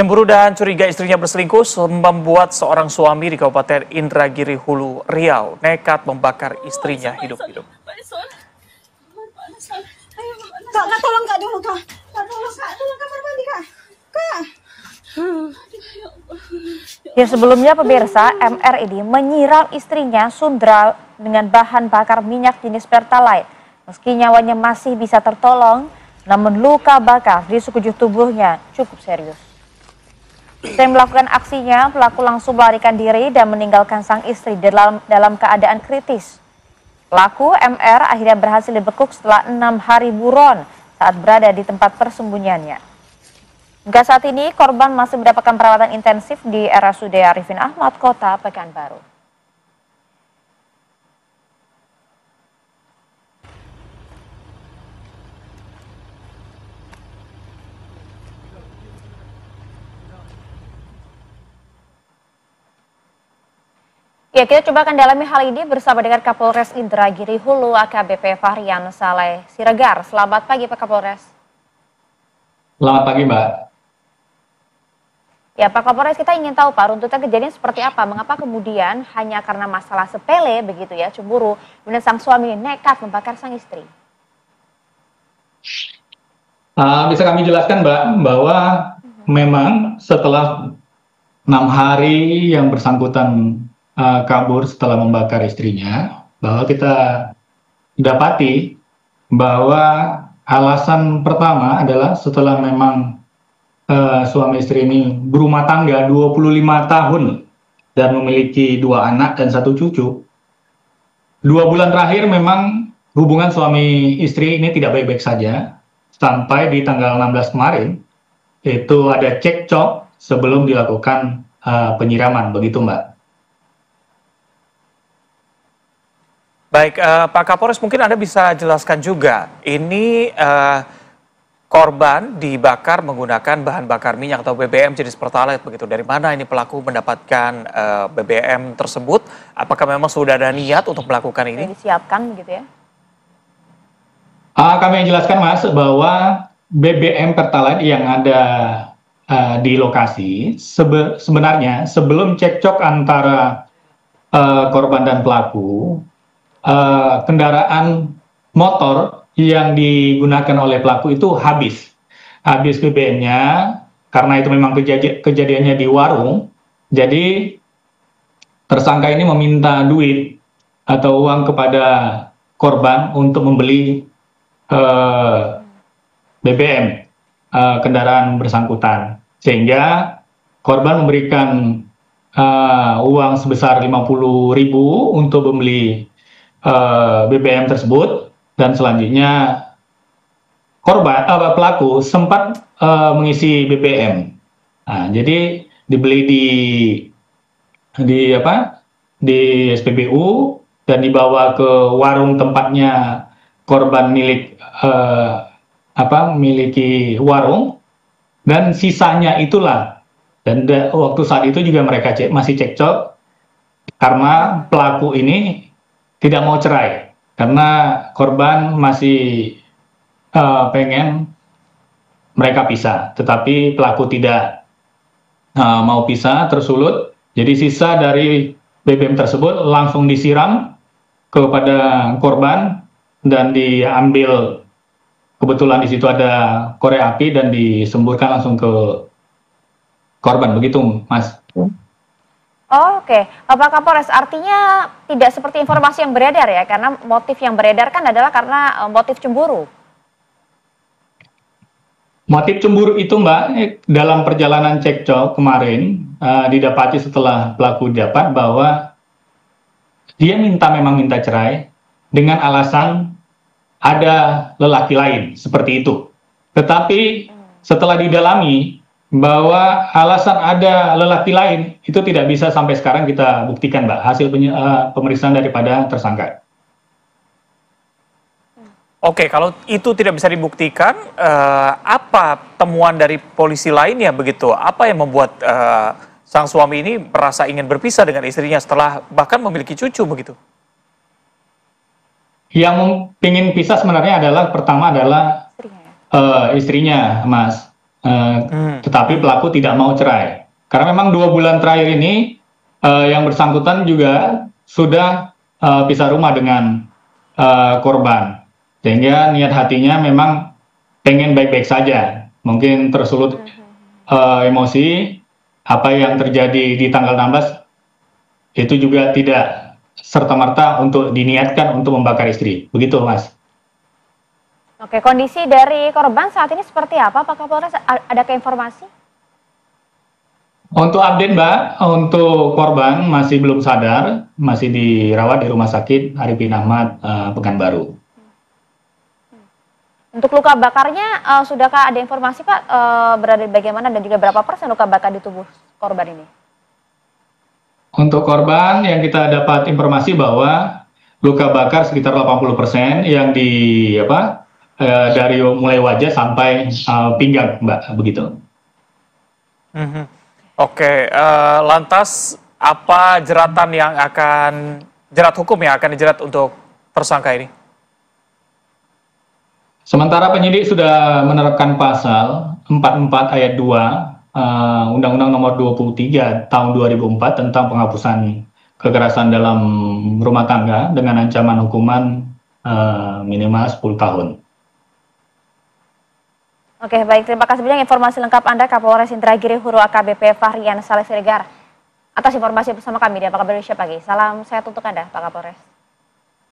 Cemburu dan curiga istrinya berselingkuh membuat seorang suami di Kabupaten Indragiri Hulu, Riau nekat membakar istrinya hidup-hidup. Kak, tolong Kak dulu Kak. Kak, tolong Kak, tolong kamar mandi Kak. Kak. Ya, sebelumnya pemirsa, MR ini menyiram istrinya Sundra dengan bahan bakar minyak jenis Pertalite. Meski nyawanya masih bisa tertolong, namun luka bakar di sekujur tubuhnya cukup serius. Setelah melakukan aksinya, pelaku langsung melarikan diri dan meninggalkan sang istri dalam keadaan kritis. Pelaku MR akhirnya berhasil dibekuk setelah 6 hari buron saat berada di tempat persembunyiannya. Hingga saat ini, korban masih mendapatkan perawatan intensif di RSUD Arifin Ahmad, Kota Pekanbaru. Ya, kita coba akan dalami hal ini bersama dengan Kapolres Indragiri Hulu AKBP Fahrian Saleh Siregar. Selamat pagi Pak Kapolres. Selamat pagi Mbak. Ya Pak Kapolres, kita ingin tahu Pak, runtutan kejadian seperti apa? Mengapa kemudian hanya karena masalah sepele begitu ya, cemburu, kemudian sang suami nekat membakar sang istri? Bisa kami jelaskan Mbak, bahwa memang setelah 6 hari yang bersangkutan kabur setelah membakar istrinya, bahwa kita dapati bahwa alasan pertama adalah setelah memang suami istri ini berumah tangga 25 tahun dan memiliki 2 anak dan 1 cucu. 2 bulan terakhir memang hubungan suami istri ini tidak baik-baik saja, sampai di tanggal 16 kemarin itu ada cekcok sebelum dilakukan penyiraman, begitu Mbak. Baik, Pak Kapolres, mungkin Anda bisa jelaskan juga, ini korban dibakar menggunakan bahan bakar minyak atau BBM jenis Pertalite begitu. Dari mana ini pelaku mendapatkan BBM tersebut? Apakah memang sudah ada niat untuk melakukan ini? Sudah disiapkan begitu ya? Kami jelaskan Mas, bahwa BBM Pertalite yang ada di lokasi sebenarnya sebelum cekcok antara korban dan pelaku, kendaraan motor yang digunakan oleh pelaku itu habis BBM-nya, karena itu memang kejadiannya di warung. Jadi tersangka ini meminta duit atau uang kepada korban untuk membeli BBM kendaraan bersangkutan, sehingga korban memberikan uang sebesar 50.000 untuk membeli BBM tersebut, dan selanjutnya pelaku sempat mengisi BBM. Jadi dibeli di SPBU dan dibawa ke warung tempatnya korban miliki warung, dan sisanya itulah, dan waktu saat itu juga mereka masih cekcok karena pelaku ini tidak mau cerai, karena korban masih pengen mereka pisah, tetapi pelaku tidak mau pisah, tersulut. Jadi sisa dari BBM tersebut langsung disiram kepada korban dan diambil. Kebetulan di situ ada korek api dan disemburkan langsung ke korban, begitu Mas. Oh, oke. Pak Kapolres, artinya tidak seperti informasi yang beredar ya, karena motif yang beredar kan adalah karena motif cemburu. Motif cemburu itu Mbak, dalam perjalanan cekcok kemarin didapati setelah pelaku dapat bahwa dia memang minta cerai dengan alasan ada lelaki lain, seperti itu. Tetapi setelah didalami bahwa alasan ada lelaki lain itu tidak bisa sampai sekarang kita buktikan Mbak, hasil pemeriksaan daripada tersangka. Oke, kalau itu tidak bisa dibuktikan, apa temuan dari polisi lainnya begitu? Apa yang membuat sang suami ini merasa ingin berpisah dengan istrinya setelah bahkan memiliki cucu begitu? Yang ingin pisah sebenarnya adalah pertama adalah istrinya Mas. tetapi pelaku tidak mau cerai. Karena memang 2 bulan terakhir ini yang bersangkutan juga sudah pisah rumah dengan korban. Sehingga niat hatinya memang pengen baik-baik saja. Mungkin tersulut emosi, apa yang terjadi di tanggal 16 itu juga tidak serta-merta untuk diniatkan untuk membakar istri. Begitu, Mas. Oke, kondisi dari korban saat ini seperti apa, Pak Kapolres? Ada informasi? Untuk update, Mbak, untuk korban masih belum sadar, masih dirawat di Rumah Sakit Arifin Ahmad, Pekanbaru. Untuk luka bakarnya, sudahkah ada informasi, Pak, berada bagaimana dan juga berapa persen luka bakar di tubuh korban ini? Untuk korban yang kita dapat informasi bahwa luka bakar sekitar 80% yang dari mulai wajah sampai pinggang, Mbak, begitu. Oke, lantas apa jerat hukum yang akan dijerat untuk tersangka ini? Sementara penyidik sudah menerapkan pasal 44 ayat 2 Undang-Undang Nomor 23 Tahun 2004 tentang penghapusan kekerasan dalam rumah tangga dengan ancaman hukuman minimal 10 tahun. Oke, baik. Terima kasih banyak informasi lengkap Anda, Kapolres Indragiri Huru AKBP Fahrian Saleh Siregar. Atas informasi bersama kami di Apa Kabar Indonesia Pagi. Salam sehat untuk Anda, Pak Kapolres.